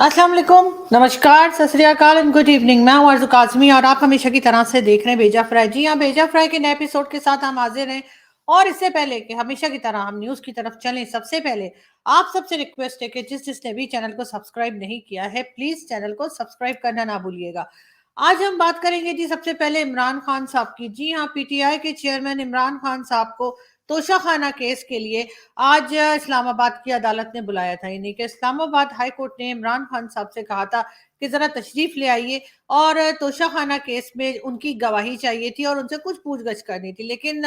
अस्सलाम वालेकुम, नमस्कार, सत श्री अकाल एंड गुड इवनिंग। मैं हूं अर्ज़ू काज़मी और आप हमेशा की तरह से देख रहे हैं भेजा फ्राई। जी हाँ, भेजा फ्राई के नए एपिसोड के साथ हम हाजिर हैं। और इससे पहले कि हमेशा की तरह हम न्यूज़ की तरफ चलें, सबसे पहले आप सबसे रिक्वेस्ट है कि जिसने भी चैनल को सब्सक्राइब नहीं किया है, प्लीज़ चैनल को सब्सक्राइब करना ना भूलिएगा। आज हम बात करेंगे जी सबसे पहले इमरान खान साहब की। जी हाँ, पीटीआई के चेयरमैन इमरान खान साहब को तोशाखाना केस के लिए आज इस्लामाबाद की अदालत ने बुलाया था। यानी कि इस्लामाबाद हाई कोर्ट ने इमरान खान साहब से कहा था कि जरा तशरीफ ले आइए और तोशाखाना केस में उनकी गवाही चाहिए थी और उनसे कुछ पूछगछ करनी थी। लेकिन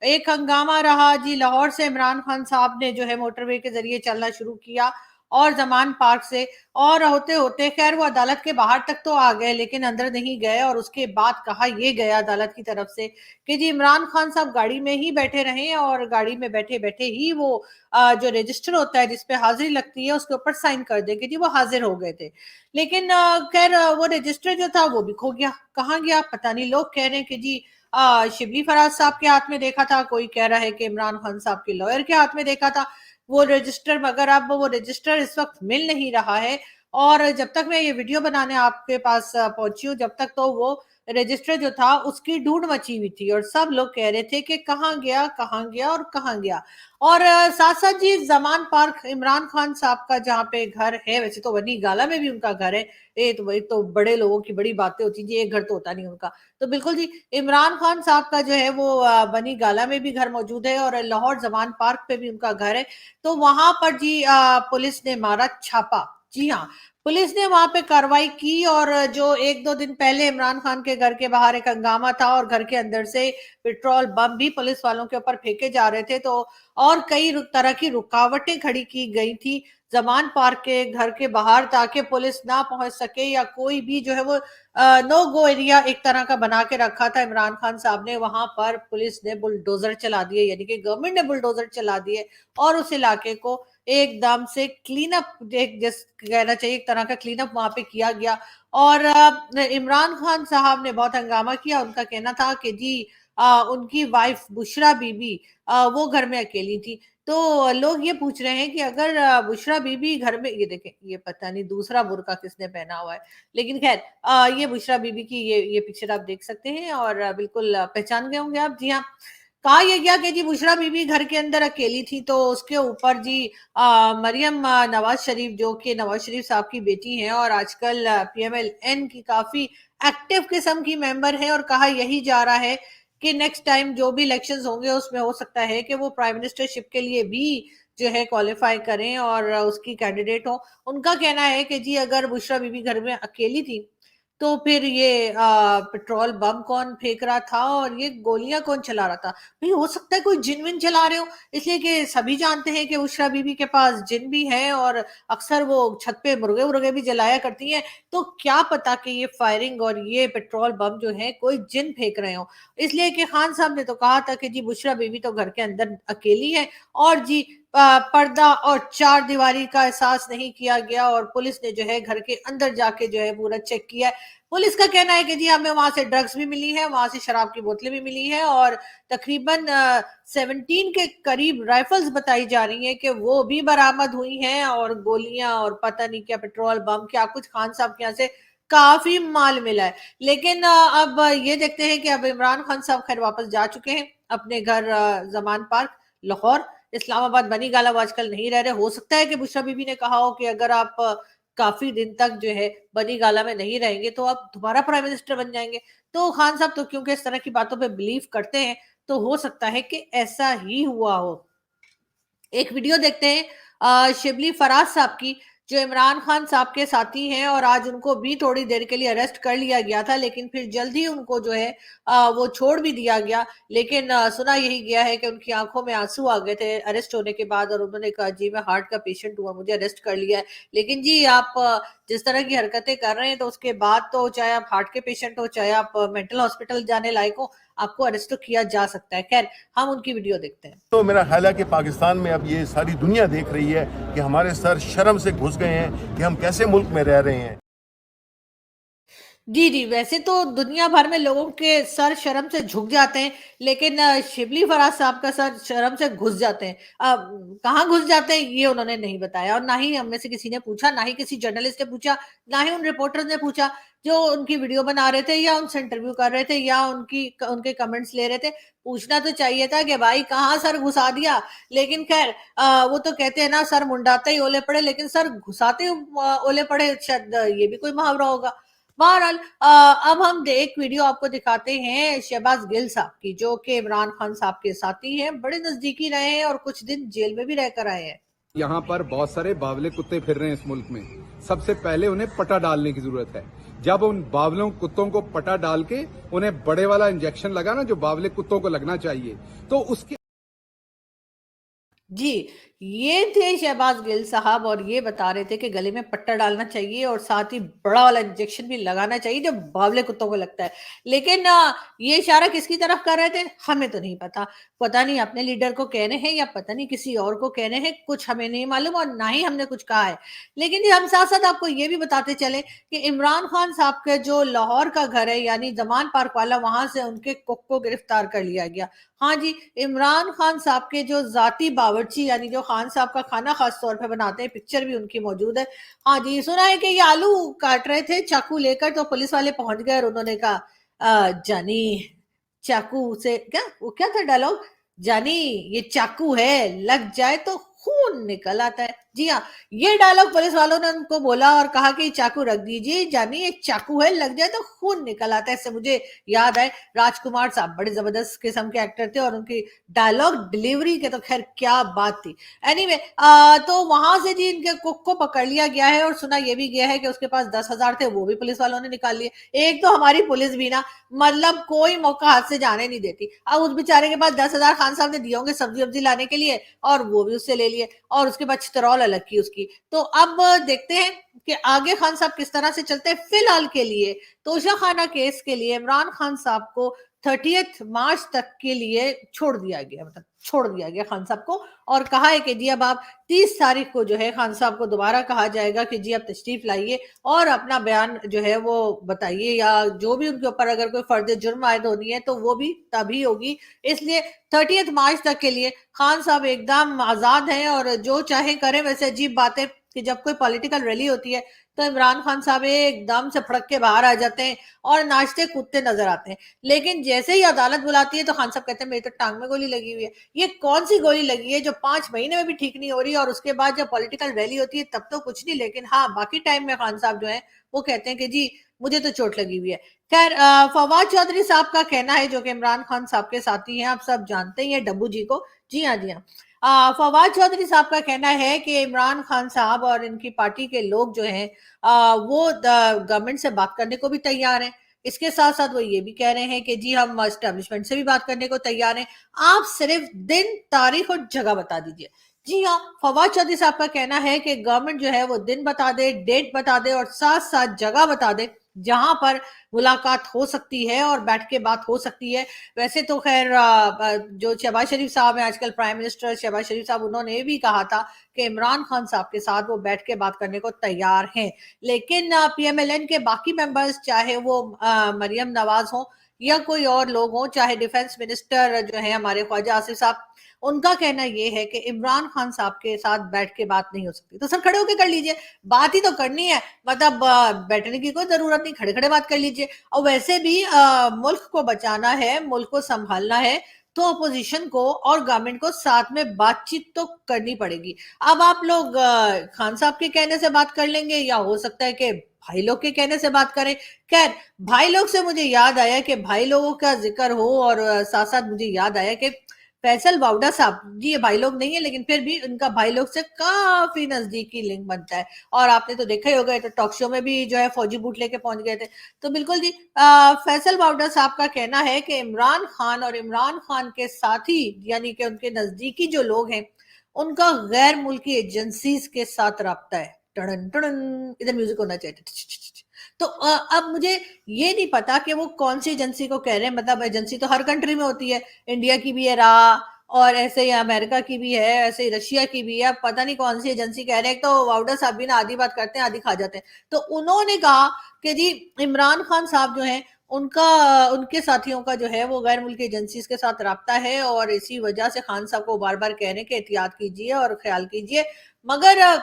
एक हंगामा रहा जी। लाहौर से इमरान खान साहब ने जो है मोटरवे के जरिए चलना शुरू किया और जमान पार्क से, और होते होते खैर वो अदालत के बाहर तक तो आ गए लेकिन अंदर नहीं गए। और उसके बाद कहा यह गया अदालत की तरफ से कि जी इमरान खान साहब गाड़ी में ही बैठे रहे और गाड़ी में बैठे बैठे ही वो जो रजिस्टर होता है जिसपे हाजिरी लगती है उसके ऊपर साइन कर दे कि जी वो हाजिर हो गए थे। लेकिन खैर वो रजिस्टर जो था वो भी खो गया। कहाँ गया पता नहीं। लोग कह रहे हैं कि जी शिबली फराज साहब के हाथ में देखा था, कोई कह रहा है कि इमरान खान साहब के लॉयर के हाथ में देखा था वो रजिस्टर, मगर अब वो रजिस्टर इस वक्त मिल नहीं रहा है। और जब तक मैं ये वीडियो बनाने आपके पास पहुंची हूँ, जब तक तो वो रजिस्टर जो था उसकी ढूंढ मची हुई थी और सब लोग कह रहे थे कि कहाँ गया और कहाँ गया। और साथ साथ जी जमान पार्क इमरान खान साहब का जहाँ पे घर है, वैसे तो वनी गाला में भी उनका घर है। ये तो बड़े लोगों की बड़ी बातें होती जी, एक घर तो होता नहीं उनका। तो बिल्कुल जी, इमरान खान साहब का जो है वो बनी गाला में भी घर मौजूद है और लाहौर जमान पार्क पे भी उनका घर है। तो वहां पर जी पुलिस ने मारा छापा। जी हाँ, पुलिस ने वहां पे कार्रवाई की और जो एक दो दिन पहले इमरान खान के घर के बाहर एक हंगामा था और घर के अंदर से पेट्रोल बम भी पुलिस वालों के ऊपर फेंके जा रहे थे, तो और कई तरह की रुकावटें खड़ी की गई थी जमान पार्क के घर के बाहर ताकि पुलिस ना पहुंच सके या कोई भी जो है वो नो गो एरिया एक तरह का बना के रखा था इमरान खान साहब ने। वहां पर पुलिस ने बुलडोजर चला दिए, यानी कि गवर्नमेंट ने बुलडोजर चला दिए और उस इलाके को एकदम से क्लीन अप, एक जिस कहना चाहिए एक तरह का क्लीन अप वहां पे किया गया। और इमरान खान साहब ने बहुत हंगामा किया। उनका कहना था कि जी उनकी वाइफ बुशरा बीबी वो घर में अकेली थी। तो लोग ये पूछ रहे हैं कि अगर बुशरा बीबी घर में, ये देखें ये पता नहीं दूसरा बुर्का किसने पहना हुआ है, लेकिन खैर ये बुशरा बीबी की ये पिक्चर आप देख सकते हैं और बिल्कुल पहचान गए होंगे आप। जी हाँ, कहा यह गया कि जी बुशरा बीबी घर के अंदर अकेली थी तो उसके ऊपर जी मरियम नवाज शरीफ जो कि नवाज शरीफ साहब की बेटी हैं और आजकल पीएमएलएन की काफी एक्टिव किस्म की मेंबर है, और कहा यही जा रहा है कि नेक्स्ट टाइम जो भी इलेक्शंस होंगे उसमें हो सकता है कि वो प्राइम मिनिस्टरशिप के लिए भी जो है क्वालिफाई करें और उसकी कैंडिडेट हो। उनका कहना है कि जी अगर बुशरा बीबी घर में अकेली थी तो फिर ये पेट्रोल बम कौन फेंक रहा था और ये गोलियां कौन चला रहा था। भाई हो सकता है कोई जिन विन चला रहे हो, इसलिए कि सभी जानते हैं कि उषा बीबी के पास जिन भी है और अक्सर वो छत पे मुर्गे मुर्गे भी जलाया करती हैं। तो क्या पता कि ये फायरिंग और ये पेट्रोल बम जो है कोई जिन फेंक रहे हो। इसलिए कि खान साहब ने तो कहा था कि जी बुशरा बीबी तो घर के अंदर अकेली है और जी पर्दा और चार दीवारी का एहसास नहीं किया गया और पुलिस ने जो है घर के अंदर जाके जो है पूरा चेक किया। पुलिस का कहना है कि जी हमें वहां से ड्रग्स भी मिली है, वहां से शराब की बोतलें भी मिली है और तकरीबन 17 के करीब राइफल्स बताई जा रही हैं कि वो भी बरामद हुई हैं और गोलियां और पता नहीं क्या पेट्रोल बम क्या कुछ खान साहब के यहाँ से काफी माल मिला है। लेकिन अब ये देखते हैं कि अब इमरान खान साहब खैर वापस जा चुके हैं अपने घर जमान पार्क लाहौर। इस्लामाबाद बनी गाला वो आजकल नहीं रह रहे। हो सकता है कि बुशरा बीबी ने कहा हो कि अगर आप काफी दिन तक जो है बनी गाला में नहीं रहेंगे तो आप दोबारा प्राइम मिनिस्टर बन जाएंगे। तो खान साहब तो क्योंकि इस तरह की बातों पे बिलीव करते हैं तो हो सकता है कि ऐसा ही हुआ हो। एक वीडियो देखते हैं शिबली फराज साहब की, जो इमरान खान साहब के साथी हैं और आज उनको भी थोड़ी देर के लिए अरेस्ट कर लिया गया था लेकिन फिर जल्द ही उनको जो है वो छोड़ भी दिया गया। लेकिन सुना यही गया है कि उनकी आंखों में आंसू आ गए थे अरेस्ट होने के बाद और उन्होंने कहा जी मैं हार्ट का पेशेंट हुआ, मुझे अरेस्ट कर लिया है। लेकिन जी आप जिस तरह की हरकतें कर रहे हैं तो उसके बाद तो चाहे आप हार्ट के पेशेंट हो चाहे आप मेंटल हॉस्पिटल जाने लायक हो, आपको अरेस्ट तो किया जा सकता है। खैर हम उनकी वीडियो देखते हैं। तो मेरा ख्याल है कि पाकिस्तान में अब ये सारी दुनिया देख रही है कि हमारे सर शर्म से घुस गए हैं कि हम कैसे मुल्क में रह रहे हैं। जी, जी। वैसे तो दुनिया भर में लोगों के सर शर्म से झुक जाते हैं, लेकिन शिबली फराज साहब का सर शर्म से घुस जाते हैं। कहाँ घुस जाते हैं ये उन्होंने नहीं बताया और ना ही हम में से किसी ने पूछा, ना ही किसी जर्नलिस्ट ने पूछा, ना ही उन रिपोर्टर्स ने पूछा, जो उनकी वीडियो बना रहे थे या उनसे इंटरव्यू कर रहे थे या उनके कमेंट्स ले रहे थे। पूछना तो चाहिए था कि भाई कहाँ सर घुसा दिया? लेकिन ख़ैर वो तो कहते हैं ना सर मुंडाते ही ओले पड़े, लेकिन सर घुसाते ही ओले पड़े, शायद ये भी कोई मुहावरा होगा। बहरहाल अब हम एक वीडियो आपको दिखाते हैं शहबाज गिल साहब की, जो कि इमरान खान साहब के साथी हैं, बड़े नजदीकी रहे हैं और कुछ दिन जेल में भी रहकर आए हैं। यहाँ पर बहुत सारे बावले कुत्ते फिर रहे हैं इस मुल्क में। सबसे पहले उन्हें पटा डालने की जरूरत है। जब उन बावलों कुत्तों को पटा डाल के उन्हें बड़े वाला इंजेक्शन लगा ना, जो बावले कुत्तों को लगना चाहिए, तो उसके जी, ये थे शहबाज गिल साहब और ये बता रहे थे कि गले में पट्टा डालना चाहिए और साथ ही बड़ा वाला इंजेक्शन भी लगाना चाहिए जो बावले कुत्तों को लगता है। लेकिन ये इशारा किसकी तरफ कर रहे थे हमें तो नहीं पता। पता नहीं अपने लीडर को कह रहे हैं या पता नहीं किसी और को कह रहे हैं, कुछ हमें नहीं मालूम और ना ही हमने कुछ कहा है। लेकिन जी हम साथ-साथ आपको ये भी बताते चले कि इमरान खान साहब के जो लाहौर का घर है यानी ज़मान पार्क वाला, वहाँ से उनके कुक को गिरफ्तार कर लिया गया। हाँ जी, इमरान खान साहब के जो ज़ाती बावर्ची यानी जो खान साहब का खाना ख़ास तौर पे बनाते हैं, पिक्चर भी उनकी मौजूद है। हाँ जी, सुना है कि ये आलू काट रहे थे चाकू लेकर, तो पुलिस वाले पहुँच गए और उन्होंने कहा जानी चाकू से क्या वो क्या था डायलॉग? जानी ये चाकू है, लग जाए तो खून निकल आता है। जी हाँ, ये डायलॉग पुलिस वालों ने उनको बोला और कहा कि चाकू रख दीजिए, जानी ये चाकू है, लग जाए तो खून निकल आता है। इससे मुझे याद आए राजकुमार साहब बड़े जबरदस्त किस्म के एक्टर थे और उनकी डायलॉग डिलीवरी के तो खैर क्या बात थी। एनीवे तो वहां से जी इनके कुक को पकड़ लिया गया है और सुना ये भी गया है कि उसके पास 10,000 थे, वो भी पुलिस वालों ने निकाल लिए। एक तो हमारी पुलिस भी ना मतलब कोई मौका हाथ से जाने नहीं देती। अब उस बेचारे के पास 10,000 खान साहब ने दिए होंगे सब्जी वब्जी लाने के लिए और वो भी उससे ले लिए और उसके बाद चितरौल अलग की उसकी। तो अब देखते हैं कि आगे खान साहब किस तरह से चलते हैं। फिलहाल के लिए तोशाखाना केस के लिए इमरान खान साहब को 30 मार्च तक के लिए छोड़ दिया गया, मतलब छोड़ दिया गया खान साहब को और कहा है कि जी अब आप 30 तारीख को जो है खान साहब को दोबारा कहा जाएगा कि जी आप तशरीफ लाइए और अपना बयान जो है वो बताइए या जो भी उनके ऊपर अगर कोई फर्द जुर्म आयद होनी है तो वो भी तभी होगी। इसलिए 30 मार्च तक के लिए खान साहब एकदम आजाद हैं और जो चाहे करें। वैसे अजीब बात है कि जब कोई पॉलिटिकल रैली होती है तो इमरान खान साहब एकदम से फड़क के बाहर आ जाते हैं और नाचते कूदते नजर आते हैं, लेकिन जैसे ही अदालत बुलाती है तो खान साहब कहते हैं मेरी तो टांग में गोली लगी हुई है। ये कौन सी गोली लगी है जो 5 महीने में भी ठीक नहीं हो रही है और उसके बाद जब पॉलिटिकल रैली होती है तब तो कुछ नहीं, लेकिन हाँ बाकी टाइम में खान साहब जो है वो कहते हैं कि जी मुझे तो चोट लगी हुई है। खैर फवाद चौधरी साहब का कहना है जो कि इमरान खान साहब के साथी हैं, आप सब जानते ही हैं डब्बू जी को। जी हाँ, जी हाँ। फवाद चौधरी साहब का कहना है कि इमरान खान साहब और इनकी पार्टी के लोग जो हैं वो गवर्नमेंट से बात करने को भी तैयार हैं। इसके साथ-साथ वो ये भी कह रहे हैं कि जी हम एस्टेब्लिशमेंट से भी बात करने को तैयार हैं। आप सिर्फ दिन, तारीख और जगह बता दीजिए। जी हाँ, फवाद चौधरी साहब का कहना है कि गवर्नमेंट जो है वो दिन बता दे, डेट बता दे और साथ-साथ जगह बता दे, जहाँ पर मुलाकात हो सकती है और बैठ के बात हो सकती है। वैसे तो खैर जो शहबाज शरीफ साहब हैं आजकल प्राइम मिनिस्टर शहबाज शरीफ साहब, उन्होंने भी कहा था कि इमरान खान साहब के साथ वो बैठ के बात करने को तैयार हैं। लेकिन पीएमएलएन के बाकी मेंबर्स चाहे वो मरियम नवाज हों या कोई और लोग हों, चाहे डिफेंस मिनिस्टर जो है हमारे ख्वाजा आसिफ साहब, उनका कहना ये है कि इमरान खान साहब के साथ बैठ के बात नहीं हो सकती। तो सर खड़े होके कर लीजिए, बात ही तो करनी है, मतलब बैठने की कोई जरूरत नहीं, खड़े खड़े बात कर लीजिए। और वैसे भी मुल्क को बचाना है, मुल्क को संभालना है, तो अपोजिशन को और गवर्नमेंट को साथ में बातचीत तो करनी पड़ेगी। अब आप लोग खान साहब के कहने से बात कर लेंगे या हो सकता है कि भाई लोग के कहने से बात करें। खैर भाई लोग से मुझे याद आया कि भाई लोगों का जिक्र हो और साथ साथ मुझे याद आया कि फैसल वावड़ा साहब जी, ये भाई लोग नहीं है लेकिन फिर भी उनका भाई लोग से काफी नजदीकी लिंक बनता है और आपने तो देखा ही होगा, तो टॉक शो में भी जो है फौजी बूट लेके पहुंच गए थे। तो बिल्कुल जी फैसल वावड़ा साहब का कहना है कि इमरान खान और इमरान खान के साथी यानी कि उनके नजदीकी जो लोग हैं उनका गैर मुल्की एजेंसीज के साथ राब्ता है। टड़न टड़न, इधर म्यूजिक होना चाहिए। तो अब मुझे ये नहीं पता कि वो कौन सी एजेंसी को कह रहे हैं, मतलब एजेंसी तो हर कंट्री में होती है, इंडिया की भी है रा, और ऐसे ही अमेरिका की भी है, ऐसे ही रशिया की भी है, पता नहीं कौन सी एजेंसी कह रहे हैं। एक तो वाउडा साहब भी ना आधी बात करते हैं आधी खा जाते हैं। तो उन्होंने कहा कि जी इमरान खान साहब जो हैं उनका उनके साथियों का जो है वो गैर मुल्की एजेंसीज के साथ राब्ता है और इसी वजह से खान साहब को बार बार कह रहे हैं कि एहतियात कीजिए और ख्याल कीजिए। मगर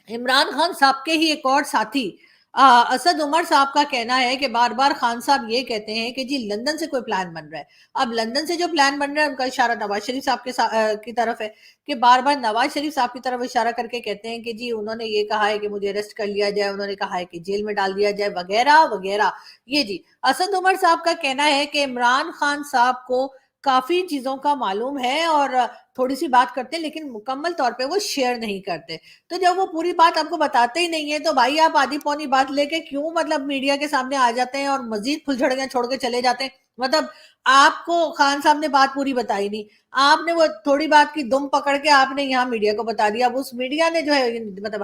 इमरान खान साहब के ही एक और साथी असद उमर साहब का कहना है कि बार बार खान साहब ये कहते हैं कि जी लंदन से कोई प्लान बन रहा है। अब लंदन से जो प्लान बन रहा है उनका इशारा नवाज शरीफ साहब की तरफ है कि बार बार नवाज शरीफ साहब की तरफ इशारा करके कहते हैं कि जी उन्होंने ये कहा है कि मुझे अरेस्ट कर लिया जाए, उन्होंने कहा है कि जेल में डाल दिया जाए वगैरह वगैरह। ये जी असद उमर साहब का कहना है कि इमरान खान साहब को काफी चीजों का मालूम है और थोड़ी सी बात करते हैं लेकिन मुकम्मल तौर पे वो शेयर नहीं करते। तो जब वो पूरी बात आपको बताते ही नहीं है तो भाई आप आधी पौनी बात लेके क्यों मतलब मीडिया के सामने आ जाते हैं और मजीद फुलझड़ियां छोड़ के चले जाते हैं। मतलब आपको खान साहब ने बात पूरी बताई नहीं, आपने वो थोड़ी बात की दुम पकड़ के आपने यहाँ मीडिया को बता दिया। अब उस मीडिया ने जो है मतलब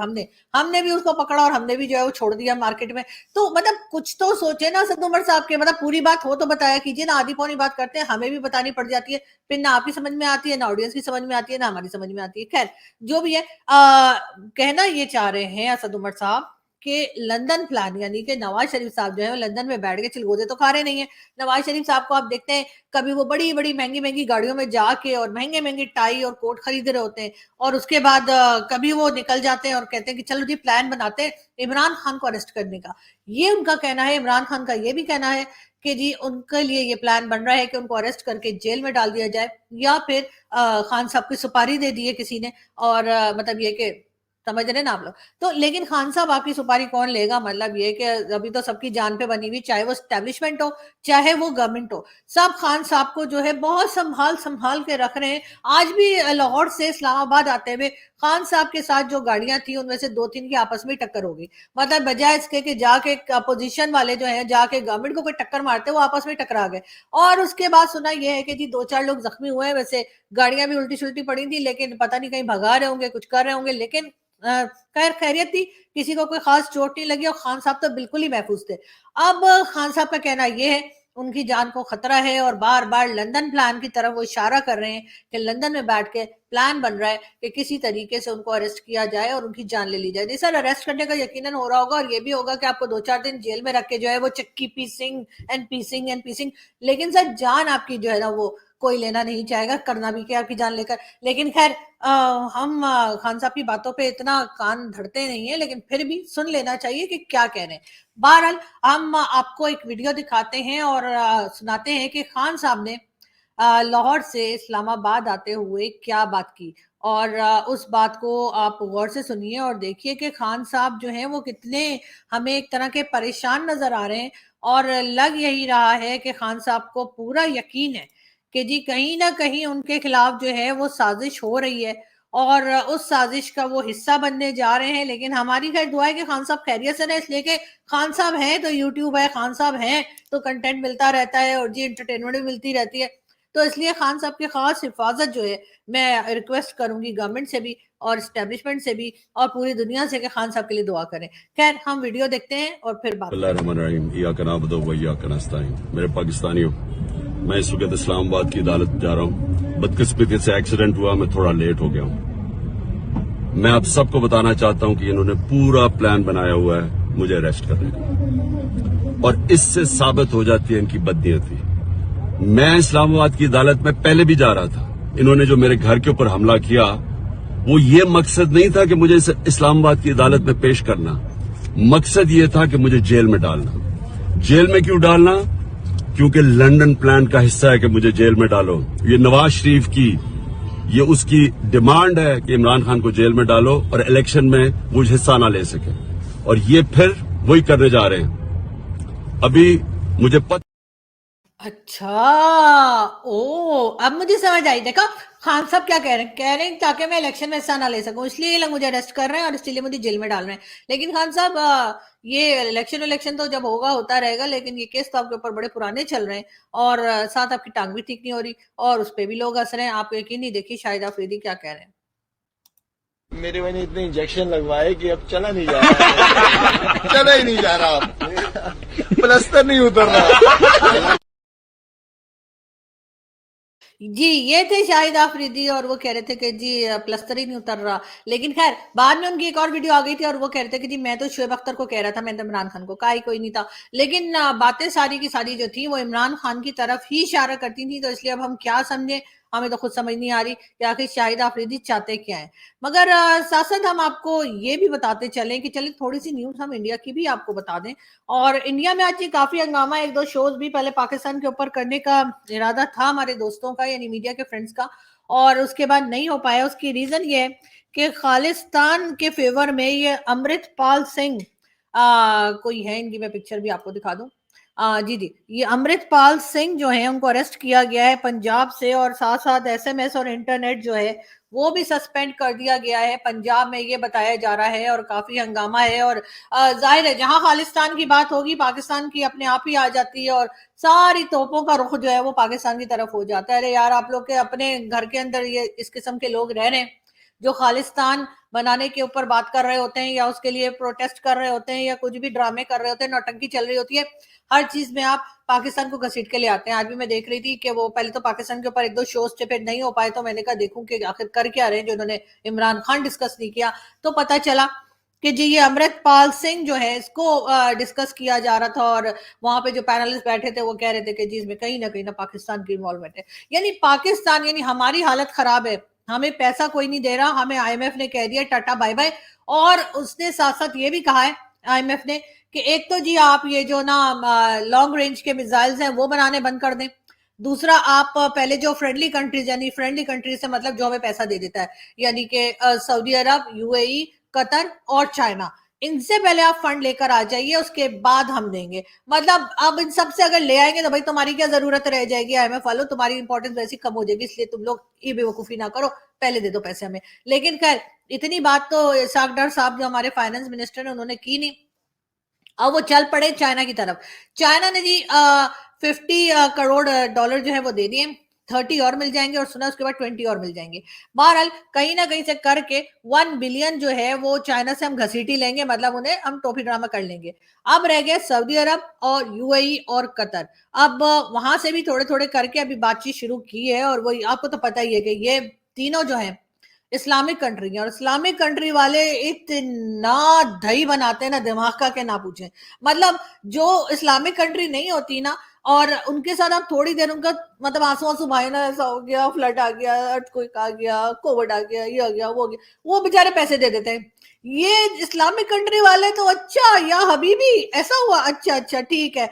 हमने भी उसको पकड़ा और हमने भी जो है वो छोड़ दिया मार्केट में। तो मतलब कुछ तो सोचे ना असद उमर साहब के, मतलब पूरी बात हो तो बताया कीजिए ना, आधी पौनी बात करते हैं हमें भी बतानी पड़ जाती है, फिर ना आपकी समझ में आती है ना ऑडियंस की समझ में आती है ना हमारी समझ में आती है। खैर जो भी है कहना ये चाह रहे हैं असद उमर साहब कि लंदन प्लान यानी कि नवाज शरीफ साहब जो है वो लंदन में बैठ के चिलगोजे तो खा रहे नहीं है। नवाज शरीफ साहब को आप देखते हैं कभी वो बड़ी बड़ी महंगी महंगी गाड़ियों में जाके और महंगे महंगे टाई और कोट खरीद रहे होते हैं और उसके बाद कभी वो निकल जाते हैं और कहते हैं कि चलो जी प्लान बनाते हैं इमरान खान को अरेस्ट करने का। ये उनका कहना है। इमरान खान का ये भी कहना है कि जी उनके लिए ये प्लान बन रहा है कि उनको अरेस्ट करके जेल में डाल दिया जाए या फिर खान साहब की सुपारी दे दी है किसी ने और मतलब ये कि समझ रहे ना आप लोग। तो लेकिन खान साहब आपकी सुपारी कौन लेगा, मतलब ये कि अभी तो सबकी जान पे बनी हुई, चाहे वो एस्टेब्लिशमेंट हो चाहे वो गवर्नमेंट हो, सब खान साहब को जो है बहुत संभाल संभाल के रख रहे हैं। आज भी लाहौर से इस्लामाबाद आते हुए खान साहब के साथ जो गाड़ियां थी उनमें से 2-3 की आपस में टक्कर हो गई। मतलब बजाय इसके कि जाके अपोजिशन वाले जो है जाके गवर्नमेंट को कोई टक्कर मारते वो आपस में टकरा गए। और उसके बाद सुना यह है कि जी 2-4 लोग जख्मी हुए हैं। वैसे गाड़ियां भी उल्टी सुल्टी पड़ी थी लेकिन पता नहीं कहीं भगा रहे होंगे कुछ कर रहे होंगे, लेकिन खैर खैरियत थी, किसी को कोई खास चोट नहीं लगी और खान साहब तो बिल्कुल ही महफूज थे। अब खान साहब का कहना यह है उनकी जान को खतरा है और बार बार लंदन प्लान की तरफ वो इशारा कर रहे हैं कि लंदन में बैठ के प्लान बन रहा है कि किसी तरीके से उनको अरेस्ट किया जाए और उनकी जान ले ली जाए। सर अरेस्ट करने का यकीनन हो रहा होगा और ये भी होगा कि आपको 2-4 दिन जेल में रख के जो है वो चक्की पीसिंग, लेकिन सर जान आपकी जो है ना वो कोई लेना नहीं चाहेगा, करना भी क्या आपकी जान लेकर। लेकिन खैर हम खान साहब की बातों पे इतना कान धरते नहीं है लेकिन फिर भी सुन लेना चाहिए कि क्या कह रहे हैं। बहरहाल हम आपको एक वीडियो दिखाते हैं और सुनाते हैं कि खान साहब ने लाहौर से इस्लामाबाद आते हुए क्या बात की और उस बात को आप गौर से सुनिए और देखिए कि खान साहब जो हैं वो कितने हमें एक तरह के परेशान नजर आ रहे हैं। और लग यही रहा है कि खान साहब को पूरा यकीन है कि जी कहीं ना कहीं उनके खिलाफ जो है वो साजिश हो रही है और उस साजिश का वो हिस्सा बनने जा रहे हैं। लेकिन हमारी खैर दुआ है कि खान साहब खैरियत से रहे, इसलिए कि खान साहब हैं तो यूट्यूब है, खान साहब हैं तो कंटेंट मिलता रहता है और जी एंटरटेनमेंट भी मिलती रहती है। तो इसलिए खान साहब की खास हिफाजत जो है मैं रिक्वेस्ट करूंगी गवर्नमेंट से भी और एस्टेब्लिशमेंट से भी और पूरी दुनिया से कि खान साहब के लिए दुआ करें। खैर हम वीडियो देखते हैं और फिर बात। मेरे पाकिस्तानियों, मैं इस वक्त इस्लामाबाद की अदालत जा रहा हूँ। बदकिस्मती से एक्सीडेंट हुआ, मैं थोड़ा लेट हो गया हूँ। मैं आप सबको बताना चाहता हूँ कि इन्होंने पूरा प्लान बनाया हुआ है मुझे अरेस्ट करने का और इससे साबित हो जाती है इनकी बदनीयती। मैं इस्लामाबाद की अदालत में पहले भी जा रहा था। इन्होंने जो मेरे घर के ऊपर हमला किया वो ये मकसद नहीं था कि मुझे इस्लामाबाद की अदालत में पेश करना, मकसद ये था कि मुझे जेल में डालना। जेल में क्यों डालना? क्योंकि लंदन प्लान का हिस्सा है कि मुझे जेल में डालो। ये नवाज शरीफ की ये उसकी डिमांड है कि इमरान खान को जेल में डालो और इलेक्शन में वो हिस्सा ना ले सके और ये फिर वही करने जा रहे हैं। अभी मुझे अच्छा ओ अब मुझे समझ आई। देखा खान साहब क्या कह रहे हैं ताकि मैं इलेक्शन में हिस्सा ना ले सकूं इसलिए ये लोग मुझे अरेस्ट कर रहे हैं और इसलिए मुझे जेल में डाल रहे हैं। लेकिन खान साहब ये इलेक्शन तो जब होगा होता रहेगा, लेकिन ये केस तो आपके ऊपर बड़े पुराने चल रहे हैं और साथ आपकी टांग भी ठीक नहीं हो रही और उस पर भी लोग हंस रहे हैं। आप यकीन नहीं देखिए शाहिद अफरीदी क्या कह रहे हैं। मेरे मैंने इतने इंजेक्शन लगवाए कि अब चला नहीं जा रहा चला ही नहीं जा रहा, प्लास्टर नहीं उतर रहा। जी, ये थे शाहिद आफरीदी और वो कह रहे थे कि जी प्लस्तर ही नहीं उतर रहा। लेकिन खैर बाद में उनकी एक और वीडियो आ गई थी और वो कह रहे थे कि जी मैं तो शोएब अख्तर को कह रहा था, मैं तो इमरान खान को कहा ही कोई नहीं था। लेकिन बातें सारी की सारी जो थी वो इमरान खान की तरफ ही इशारा करती थी, तो इसलिए अब हम क्या समझे, हमें तो खुद समझ नहीं आ रही कि आखिर शाहिद आफरीदी चाहते क्या है। मगर साथ साथ हम आपको ये भी बताते चलें कि चलिए थोड़ी सी न्यूज हम इंडिया की भी आपको बता दें। और इंडिया में आज ये काफी हंगामा, एक दो शोज भी पहले पाकिस्तान के ऊपर करने का इरादा था हमारे दोस्तों का, यानी मीडिया के फ्रेंड्स का, और उसके बाद नहीं हो पाया। उसकी रीजन ये है कि खालिस्तान के फेवर में ये अमृतपाल सिंह, कोई है इनकी, मैं पिक्चर भी आपको दिखा दूं। जी जी, ये अमृतपाल सिंह जो है उनको अरेस्ट किया गया है पंजाब से, और साथ साथ एसएमएस और इंटरनेट जो है वो भी सस्पेंड कर दिया गया है पंजाब में, ये बताया जा रहा है। और काफी हंगामा है, और जाहिर है जहां खालिस्तान की बात होगी पाकिस्तान की अपने आप ही आ जाती है, और सारी तोपों का रुख जो है वो पाकिस्तान की तरफ हो जाता है। अरे यार, आप लोग के अपने घर के अंदर ये इस किस्म के लोग रह रहे हैं जो खालिस्तान बनाने के ऊपर बात कर रहे होते हैं, या उसके लिए प्रोटेस्ट कर रहे होते हैं, या कुछ भी ड्रामे कर रहे होते हैं, नौटंकी चल रही होती है, हर चीज में आप पाकिस्तान को घसीट के ले आते हैं। आज भी मैं देख रही थी कि वो पहले तो पाकिस्तान के ऊपर एक दो शोज थे, फिर नहीं हो पाए, तो मैंने कहा देखूं कि आखिर कर क्या रहे हैं जो उन्होंने इमरान खान डिस्कस नहीं किया। तो पता चला कि जी ये अमृतपाल सिंह जो है इसको डिस्कस किया जा रहा था, और वहां पे जो पैनलिस्ट बैठे थे वो कह रहे थे कि जी इसमें कहीं ना पाकिस्तान की इन्वॉल्वमेंट है। यानी पाकिस्तान, यानी हमारी हालत खराब है, हमें पैसा कोई नहीं दे रहा, हमें आईएमएफ ने कह दिया टाटा बाय बाय। और उसने साथ साथ ये भी कहा है आईएमएफ ने कि एक तो जी आप ये जो ना लॉन्ग रेंज के मिसाइल्स हैं वो बनाने बंद कर दें, दूसरा आप पहले जो फ्रेंडली कंट्रीज, यानी फ्रेंडली कंट्रीज से मतलब जो हमें पैसा दे देता है, यानी कि सऊदी अरब, यूएई, कतर और चाइना, इनसे पहले आप फंड लेकर आ जाइए, उसके बाद हम देंगे। मतलब अब इन सब से अगर ले आएंगे तो भाई तुम्हारी क्या जरूरत रह जाएगी आईएमएफ वालों, तुम्हारी इंपॉर्टेंस वैसी कम हो जाएगी, इसलिए तुम लोग ये बेवकूफी ना करो, पहले दे दो पैसे हमें। लेकिन खैर इतनी बात तो इसाक डार साहब जो हमारे फाइनेंस मिनिस्टर है उन्होंने की नहीं। अब वो चल पड़े चाइना की तरफ। चाइना ने जी 50 करोड़ डॉलर जो है वो दे दिए, 30 और मिल जाएंगे, और सुना उसके बाद 20 और मिल जाएंगे। बहरहाल कहीं ना कहीं से करके 1 बिलियन जो है वो चाइना से हम घसीटी लेंगे, मतलब उन्हें हम टोपी ड्रामा कर लेंगे। अब रह गए सऊदी अरब और यूएई और कतर। अब वहां से भी थोड़े थोड़े करके अभी बातचीत शुरू की है, और वो आपको तो पता ही है कि ये तीनों जो है इस्लामिक कंट्री है, और इस्लामिक कंट्री वाले इतना दही बनाते हैं ना दिमाग का के ना पूछे। मतलब जो इस्लामिक कंट्री नहीं होती ना, और उनके साथ आप थोड़ी देर उनका मतलब आंसू आंसू भाई ना, ऐसा हो गया, फ्लड आ गया, अर्थक्वेक आ गया, कोविड आ गया, ये आ गया, वो आ गया, वो बेचारे पैसे दे देते हैं। ये इस्लामिक कंट्री वाले तो अच्छा या हबीबी ऐसा हुआ, अच्छा अच्छा ठीक है,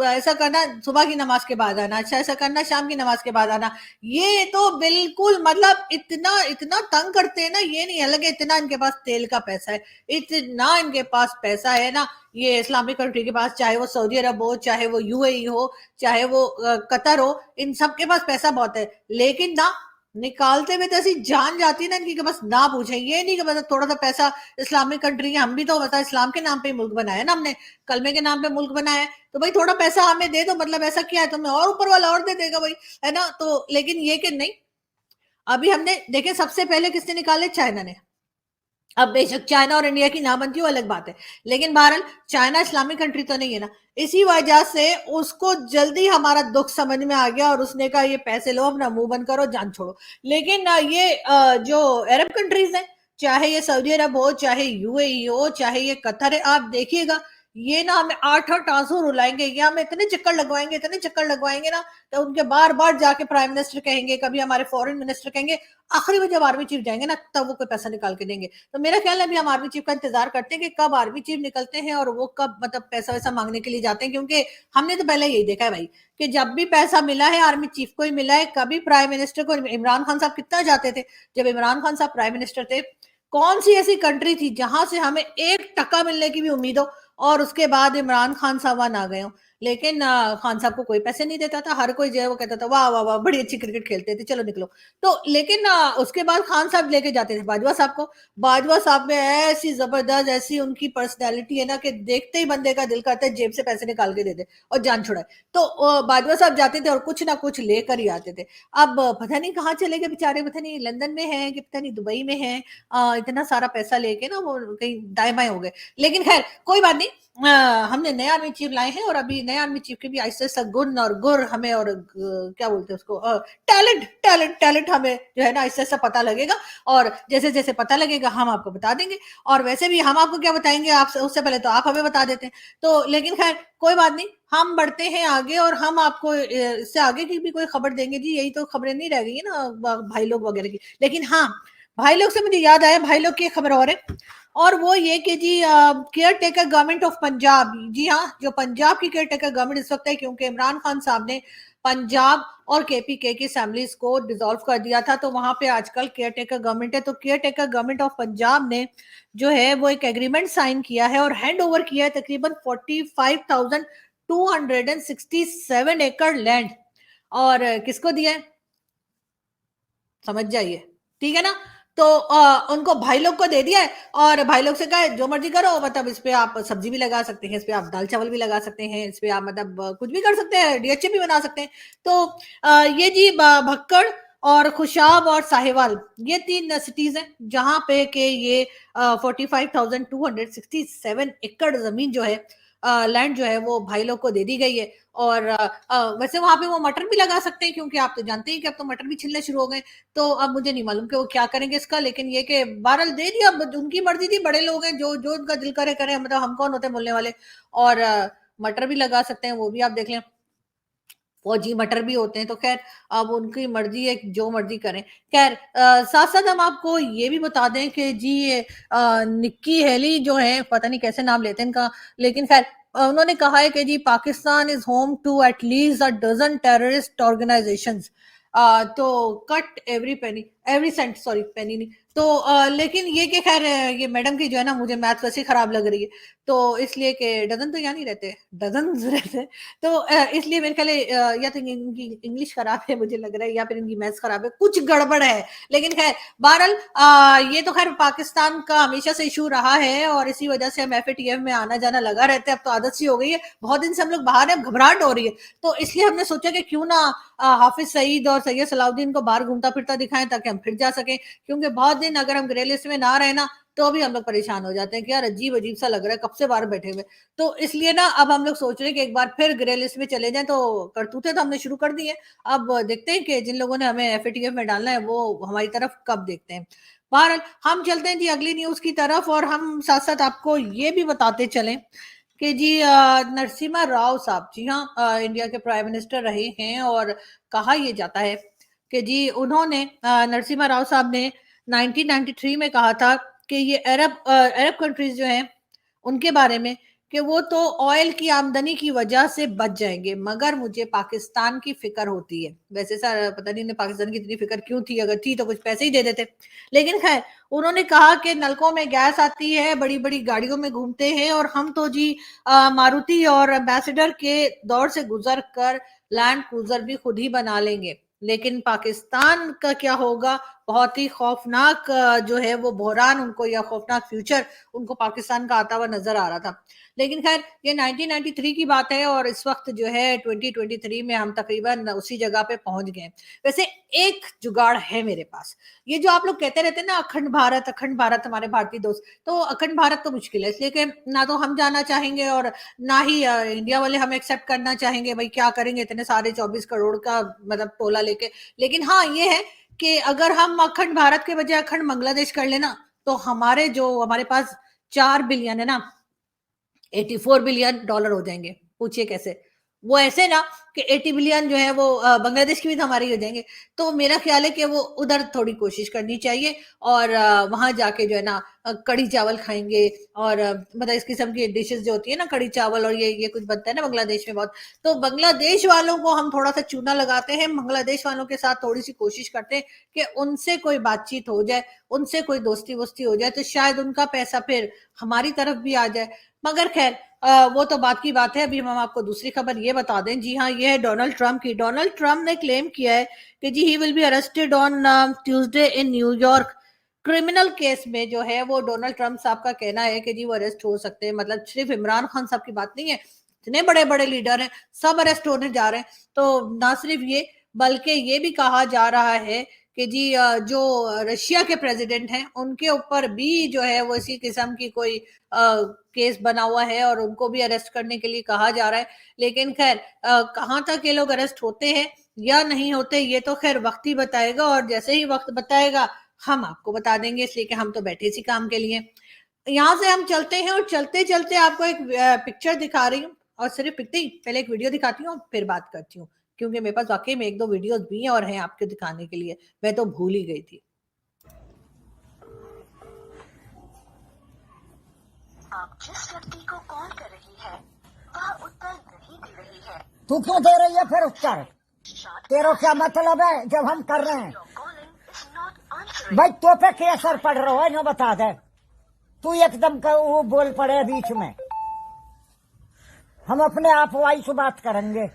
ऐसा करना सुबह की नमाज के बाद आना, अच्छा ऐसा करना शाम की नमाज के बाद आना। ये तो बिल्कुल मतलब इतना इतना तंग करते हैं ना, ये नहीं अलग है इतना इनके पास तेल का पैसा है, इतना इनके पास पैसा है ना ये इस्लामिक कंट्री के पास, चाहे वो सऊदी अरब हो, चाहे वो यूएई हो, चाहे वो कतर हो, इन सब के पास पैसा बहुत है। लेकिन ना निकालते हुए तो ऐसी जान जाती है ना इनकी कि बस ना पूछे। ये नहीं कि बस थोड़ा सा पैसा, इस्लामिक कंट्री है, हम भी तो बता इस्लाम के नाम पे मुल्क बनाया ना हमने, कलमे के नाम पे मुल्क बनाया है, तो भाई थोड़ा पैसा हमें दे दो, मतलब ऐसा क्या है तुम्हें, और ऊपर वाला और दे देगा भाई, है ना। तो लेकिन ये कि नहीं, अभी हमने देखे सबसे पहले किसने निकाले, चाइना ने। अब बेशक चाइना और इंडिया की ना बनती हो अलग बात है, लेकिन बहरहाल चाइना इस्लामिक कंट्री तो नहीं है ना, इसी वजह से उसको जल्दी हमारा दुख समझ में आ गया, और उसने कहा ये पैसे लो, अपना मुंह बंद करो, जान छोड़ो। लेकिन ये जो अरब कंट्रीज हैं, चाहे ये सऊदी अरब हो, चाहे यूएई हो, चाहे ये कतर है, आप देखिएगा ये ना हमें 8-8 आंसू रुलाएंगे, ये हमें इतने चक्कर लगवाएंगे, इतने चक्कर लगवाएंगे ना, तो उनके बार बार जाके प्राइम मिनिस्टर कहेंगे, कभी हमारे फॉरेन मिनिस्टर कहेंगे, आखिरी में जब आर्मी चीफ जाएंगे ना तब वो कोई पैसा निकाल के देंगे। तो मेरा ख्याल है अभी हम आर्मी चीफ का इंतजार करते हैं कि कब आर्मी चीफ निकलते हैं और वो कब मतलब पैसा वैसा मांगने के लिए जाते हैं, क्योंकि हमने तो पहले यही देखा है भाई कि जब भी पैसा मिला है आर्मी चीफ को ही मिला है, कभी प्राइम मिनिस्टर को। इमरान खान साहब कितना जाते थे, जब इमरान खान साहब प्राइम मिनिस्टर थे, कौन सी ऐसी कंट्री थी जहां से हमें 1 टका मिलने की भी उम्मीद हो, और उसके बाद इमरान खान साहब वहां ना गए हो। लेकिन खान साहब को कोई पैसे नहीं देता था, हर कोई जो है वो कहता था वाह वाह वाह बड़ी अच्छी क्रिकेट खेलते थे, चलो निकलो। तो लेकिन उसके बाद खान साहब लेके जाते थे बाजवा साहब को। बाजवा साहब में ऐसी जबरदस्त ऐसी उनकी पर्सनैलिटी है ना कि देखते ही बंदे का दिल करता है जेब से पैसे निकाल के दे दे और जान छुड़ाए। तो बाजवा साहब जाते थे और कुछ ना कुछ लेकर ही आते थे। अब पता नहीं कहाँ चले गए बेचारे, पता नहीं लंदन में है कि पता नहीं दुबई में है, इतना सारा पैसा लेके ना वो कहीं दाएं बाएं हो गए। लेकिन खैर कोई बात नहीं, हमने नए आर्मी चीफ लाए हैं और अभी नए आर्मी चीफ के भी ऐसे ऐसा गुण और गुर हमें और क्या बोलते हैं उसको, टैलेंट टैलेंट टैलेंट हमें जो है ना ऐसा ऐसा पता लगेगा, और जैसे जैसे पता लगेगा हम आपको बता देंगे। और वैसे भी हम आपको क्या बताएंगे, आप उससे पहले तो आप हमें बता देते हैं। तो लेकिन खैर कोई बात नहीं, हम बढ़ते हैं आगे और हम आपको इससे आगे की भी कोई खबर देंगे जी। यही तो खबरें नहीं रह गई है ना भाई लोग वगैरह की। लेकिन हाँ, भाई लोग से मुझे याद आया, भाई लोग की एक खबर और है, और वो ये कि जी caretaker government of Punjab, जी हाँ, जो पंजाब की केयर टेकर गवर्नमेंट इस वक्त है, क्योंकि इमरान खान साहब ने पंजाब और केपीके की असेंबलीज को डिसॉल्व कर दिया था, तो वहां पे आजकल केयर टेकर गवर्नमेंट है। तो care taker government of Punjab ने जो है वो एक एग्रीमेंट साइन किया है और हैंड ओवर किया है तकरीबन 45,267 एकड़ लैंड। और किसको दिया है समझ जाइए, ठीक है ना। तो उनको भाई लोग को दे दिया है, और भाई लोग से कहा है जो मर्जी करो, मतलब इस पे आप सब्जी भी लगा सकते हैं, इस पे आप दाल चावल भी लगा सकते हैं, इस पे आप मतलब कुछ भी कर सकते हैं, डीएचए भी बना सकते हैं। तो ये जी भक्कड़ और खुशाब और साहिवाल, ये 3 सिटीज हैं जहां पे के ये 45,267 एकड़ जमीन जो है, लैंड जो है वो भाई लोग को दे दी गई है। और वैसे वहां पे वो मटर भी लगा सकते हैं, क्योंकि आप तो जानते हैं कि अब तो मटर भी छिलने शुरू हो गए। तो अब मुझे नहीं मालूम कि वो क्या करेंगे इसका, लेकिन ये कि बहरहाल दे दिया, अब उनकी मर्जी थी, बड़े लोग हैं, जो जो उनका दिल करे करें, मतलब हम कौन होते हैं बोलने वाले। और मटर भी लगा सकते हैं, वो भी आप देख लें, फौजी मटर भी होते हैं। तो खैर अब उनकी मर्जी है, जो मर्जी करें। खैर साथ साथ हम आपको ये भी बता दें कि जी ये निक्की हेली जो है, पता नहीं कैसे नाम लेते हैं इनका, लेकिन खैर उन्होंने कहा है कि जी Pakistan is home to at least a dozen terrorist organisations, तो cut every penny, every cent, sorry penny नहीं। तो लेकिन ये कि खैर ये मैडम की जो है ना, मुझे मैथ वैसे खराब लग रही है, तो इसलिए कि डजन तो यहाँ नहीं रहते, डजन रहते। तो इसलिए मेरे ख्याल या तो इनकी इंग्लिश खराब है मुझे लग रहा है, या फिर इनकी मैथ्स खराब है, कुछ गड़बड़ है। लेकिन खैर बहरहाल ये तो खैर पाकिस्तान का हमेशा से इशू रहा है, और इसी वजह से हम एफएटीएफ में आना जाना लगा रहते हैं। अब तो आदत सी हो गई है, बहुत दिन से हम लोग बाहर हैं, घबराहट हो रही है। तो इसलिए हमने सोचा कि क्यों ना हाफिज सईद और सैयद सलाउद्दीन को बाहर घूमता फिरता दिखाएं, ताकि हम फिर जा सकें। क्योंकि बहुत दिन अगर हम ग्रे लिस्ट में ना रहे ना, तो भी हम लोग परेशान हो जाते हैं कि यार अजीब अजीब सा लग रहा है, कब से बाहर बैठे हुए। तो इसलिए ना अब हम लोग सोच रहे हैं कि एक बार फिर ग्रे लिस्ट में चले जाएं। तो करतूतें तो हमने शुरू कर दी है, अब देखते हैं कि जिन लोगों ने हमें एफएटीएफ में डालना है वो हमारी तरफ कब देखते हैं। बहरहाल हम चलते हैं जी अगली न्यूज की तरफ, और हम साथ साथ आपको ये भी बताते चलें कि जी नरसिम्हा राव साहब, जी हाँ, इंडिया के प्राइम मिनिस्टर रहे हैं, और कहा यह जाता है कि जी उन्होंने नरसिम्हा राव साहब ने 1993 में कहा था कि ये अरब कंट्रीज जो हैं उनके बारे में, कि वो तो ऑयल की आमदनी की वजह से बच जाएंगे, मगर मुझे पाकिस्तान की फिक्र होती है। वैसे सर पता नहीं पाकिस्तान की इतनी फिक्र क्यों थी, अगर थी तो कुछ पैसे ही दे देते। लेकिन खैर उन्होंने कहा कि नलकों में गैस आती है, बड़ी बड़ी गाड़ियों में घूमते हैं, और हम तो जी मारुति और एम्बेसडर के दौर से गुजर कर लैंड क्रूजर भी खुद ही बना लेंगे। लेकिन पाकिस्तान का क्या होगा, बहुत ही खौफनाक जो है वो बहरान उनको, या खौफनाक फ्यूचर उनको पाकिस्तान का आता हुआ नजर आ रहा था। लेकिन खैर ये 1993 की बात है, और इस वक्त जो है 2023 में हम तकरीबन उसी जगह पे पहुंच गए। वैसे एक जुगाड़ है मेरे पास, ये जो आप लोग कहते रहते हैं ना अखंड भारत हमारे भारतीय दोस्त, तो अखंड भारत तो मुश्किल है, इसलिए कि ना तो हम जाना चाहेंगे और ना ही इंडिया वाले हमें एक्सेप्ट करना चाहेंगे। भाई क्या करेंगे इतने सारे 24 करोड़ का मतलब टोला लेके। लेकिन हाँ ये है कि अगर हम अखंड भारत के बजाय अखंड बांग्लादेश कर लेना, तो हमारे पास 4 बिलियन है ना, 84 बिलियन डॉलर हो जाएंगे। पूछिए कैसे, वो ऐसे ना कि 80 बिलियन जो है वो बांग्लादेश की भी तो हमारी हो जाएंगे। तो मेरा ख्याल है कि वो उधर थोड़ी कोशिश करनी चाहिए, और वहां जाके जो है ना कड़ी चावल खाएंगे, और मतलब इस किस्म की डिशेस जो होती है ना, कड़ी चावल, और ये कुछ बनता है ना बांग्लादेश में बहुत। तो बांग्लादेश वालों को हम थोड़ा सा चूना लगाते हैं, बांग्लादेश वालों के साथ थोड़ी सी कोशिश करते हैं कि उनसे कोई बातचीत हो जाए, उनसे कोई दोस्ती वोस्ती हो जाए, तो शायद उनका पैसा फिर हमारी तरफ भी आ जाए। मगर खैर वो तो बात की बात है। अभी हम आपको दूसरी खबर ये बता दें, जी हाँ, ये है डोनाल्ड ट्रंप की। डोनाल्ड ट्रंप ने क्लेम किया है कि जी he will be arrested on Tuesday in New York. Criminal case में जो है वो डोनाल्ड ट्रंप साहब का कहना है कि जी वो अरेस्ट हो सकते हैं। मतलब सिर्फ इमरान खान साहब की बात नहीं है, इतने बड़े बड़े लीडर हैं, सब अरेस्ट होने जा रहे हैं। तो ना सिर्फ ये, बल्कि ये भी कहा जा रहा है कि जी जो रशिया के प्रेसिडेंट हैं उनके ऊपर भी जो है वो इसी किस्म की कोई केस बना हुआ है और उनको भी अरेस्ट करने के लिए कहा जा रहा है। लेकिन खैर कहाँ तक ये लोग अरेस्ट होते हैं या नहीं होते ये तो खैर वक्त ही बताएगा, और जैसे ही वक्त बताएगा हम आपको बता देंगे, इसलिए कि हम तो बैठे इसी काम के लिए। यहाँ से हम चलते हैं और चलते चलते आपको एक पिक्चर दिखा रही हूँ, और सिर्फ इतनी ही, पहले एक वीडियो दिखाती हूँ फिर बात करती हूँ, क्योंकि मेरे पास वाकई में 1-2 वीडियोस भी हैं और हैं आपको दिखाने के लिए, मैं तो भूल ही गई थी। आप जिस व्यक्ति को कॉल कर रही है वह उत्तर नहीं दे रही है। तू क्यों दे रही है फिर उत्तर? तेरा क्या मतलब है जब हम कर रहे हैं? भाई तो पे क्या असर पड़ रहा है ना बता दे। तू एकदम वो बोल पड़े बीच में, हम अपने आप वाई से बात करेंगे।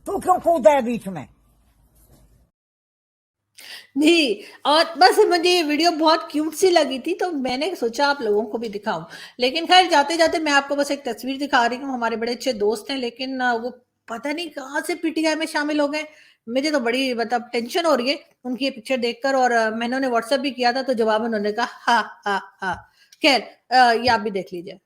तू क्यों कूदे बीच में? जी, और बस मुझे ये वीडियो बहुत क्यूट सी लगी थी तो मैंने सोचा आप लोगों को भी दिखाऊं। लेकिन खैर जाते जाते मैं आपको बस एक तस्वीर दिखा रही हूँ। हमारे बड़े अच्छे दोस्त हैं, लेकिन वो पता नहीं कहाँ से पीटीआई में शामिल हो गए। मुझे तो बड़ी मतलब टेंशन हो रही है उनकी ये पिक्चर देखकर, और मैंने उन्हें व्हाट्सएप भी किया था तो जवाब उन्होंने कहा हा हा हा। खैर ये आप भी देख लीजिए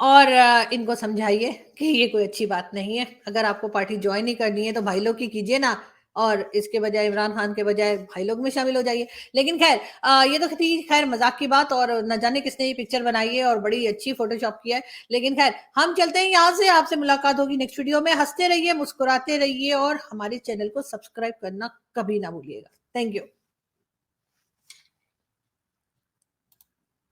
और इनको समझाइए कि ये कोई अच्छी बात नहीं है। अगर आपको पार्टी ज्वाइन ही करनी है तो भाई लोग की कीजिए ना, और इसके बजाय इमरान खान के बजाय भाई लोग में शामिल हो जाइए। लेकिन खैर ये तो थी खैर मजाक की बात, और न जाने किसने ये पिक्चर बनाई है और बड़ी अच्छी फोटोशॉप किया है। लेकिन खैर हम चलते हैं यहाँ से, आपसे मुलाकात होगी नेक्स्ट वीडियो में। हंसते रहिए, मुस्कुराते रहिए और हमारे चैनल को सब्सक्राइब करना कभी ना भूलिएगा। Thank you.